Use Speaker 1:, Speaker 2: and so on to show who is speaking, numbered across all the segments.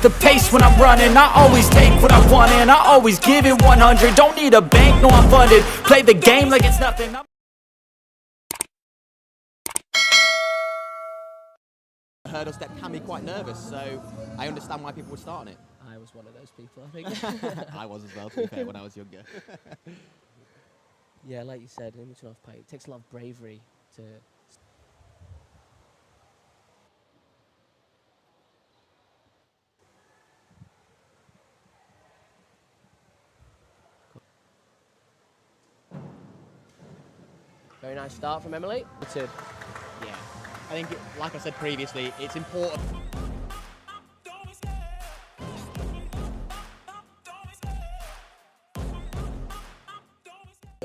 Speaker 1: the pace when I'm running. I always take what I want and I always give it 100. Don't need a bank, no I'm funded. Play the game like it's nothing.
Speaker 2: Hurdle step can be quite nervous, so I understand why people would start on it.
Speaker 3: I was one of those people, I think.
Speaker 2: I was as well, to be fair, when I was younger.
Speaker 3: Yeah, like you said, in between half pipe, it takes a lot of bravery to. Very nice start from Emily.
Speaker 2: Yeah, I think, like I said previously, it's important.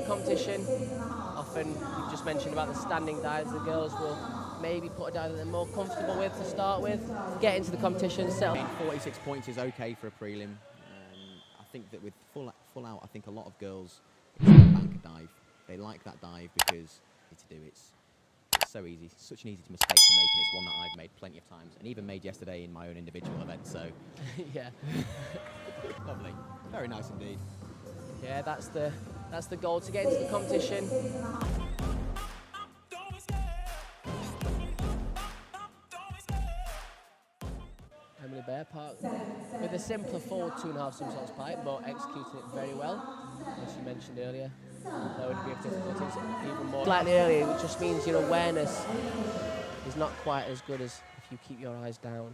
Speaker 3: Competition, often you've just mentioned about the standing dives, the girls will maybe put a dive that they're more comfortable with to start with, get into the competition, settle.
Speaker 2: 46 points is okay for a prelim. I think that with full out, I think a lot of girls bank a dive. They like that dive because it's so easy, such an easy mistake to make, and it's one that I've made plenty of times, and even made yesterday in my own individual event. So,
Speaker 3: yeah,
Speaker 2: lovely, very nice indeed.
Speaker 3: Yeah, that's the goal, to get into the competition. Emily Bearpark with a simpler forward 2.5 somersaults pipe, but executing it very well, as you mentioned earlier. Lower degree of difficulties, even more. Slightly earlier, which just means your awareness is not quite as good as if you keep your eyes down.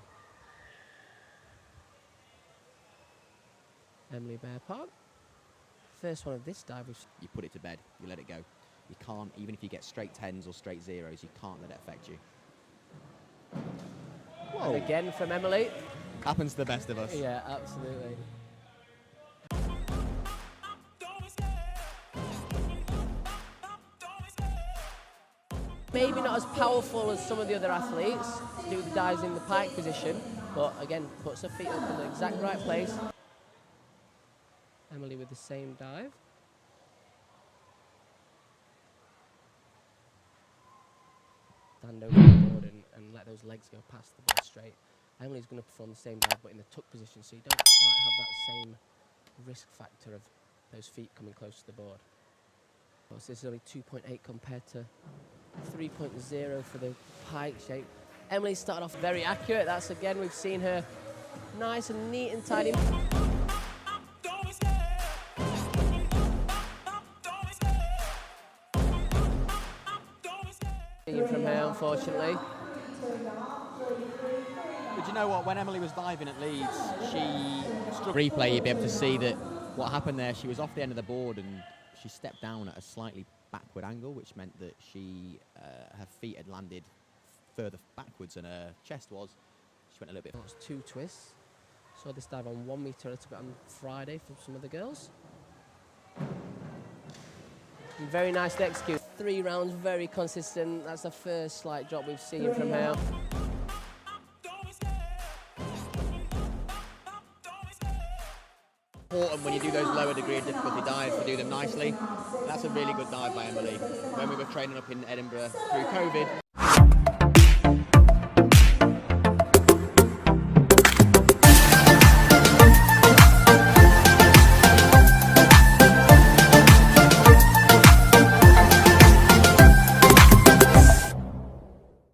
Speaker 3: Emily Bearpark. First one of this dive.
Speaker 2: You put it to bed, you let it go. You can't, even if you get straight 10s or straight 0s, you can't let it affect you.
Speaker 3: Whoa. And again from Emily.
Speaker 2: Happens to the best of us.
Speaker 3: Yeah, absolutely. Maybe not as powerful as some of the other athletes to do the dives in the pike position, but again, puts her feet up in the exact right place. Emily with the same dive. Stand over the board and let those legs go past the board straight. Emily's going to perform the same dive but in the tuck position, so you don't quite have that same risk factor of those feet coming close to the board. So this is only 2.8 compared to 3.0 for the pike shape. Emily started off very accurate. That's, again, we've seen her nice and neat and tidy. From her, unfortunately.
Speaker 2: But you know what, when Emily was diving at Leeds, she struggled. Replay, you'd be able to see that what happened there, she was off the end of the board and she stepped down at a slightly backward angle, which meant that her feet had landed further backwards than her chest was. She went a little bit.
Speaker 3: That was 2 twists. Saw this dive on 1 meter a little bit on Friday from some of the girls. And very nicely executed. 3 rounds, very consistent. That's the first slight drop we've seen from her.
Speaker 2: Important when you do those lower degree of difficulty dives to do them nicely. That's a really good dive by Emily. When we were training up in Edinburgh through COVID,